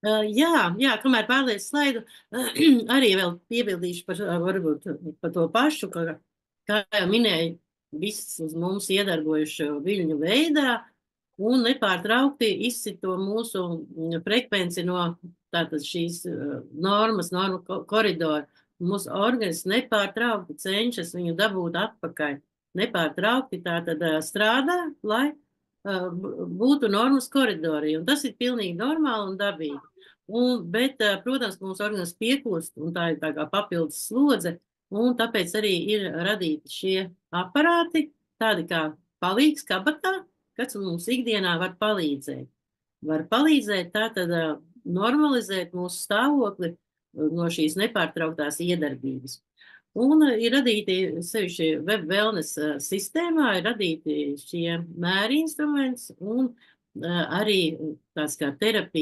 Jā, kamēr pārliec slaidu, arī vēl piebildīšu varbūt par to pašu, kā jau minēju, viss uz mums iedarbojuši viļņu veidā un nepārtraukti izsit to mūsu frekvenci no tātad šīs normu koridoru. Mūsu organisms nepārtraukti cenšas viņu dabūt atpakaļ. Nepārtraukti tātad strādā, lai būtu normas koridori, un tas ir pilnīgi normāli un dabīgi. Bet, protams, mūsu organisms piekūst, un tā ir tā kā papildus slodze, un tāpēc arī ir radīti šie aparāti, tādi kā palīgs kabatā, kas mums ikdienā var palīdzēt. Var palīdzēt tātad normalizēt mūsu stāvokli no šīs nepārtrauktās iedarbības. Un ir radīti sevišķi web wellness sistēmā, ir radīti šie mēri instruments un arī tāds kā terapija.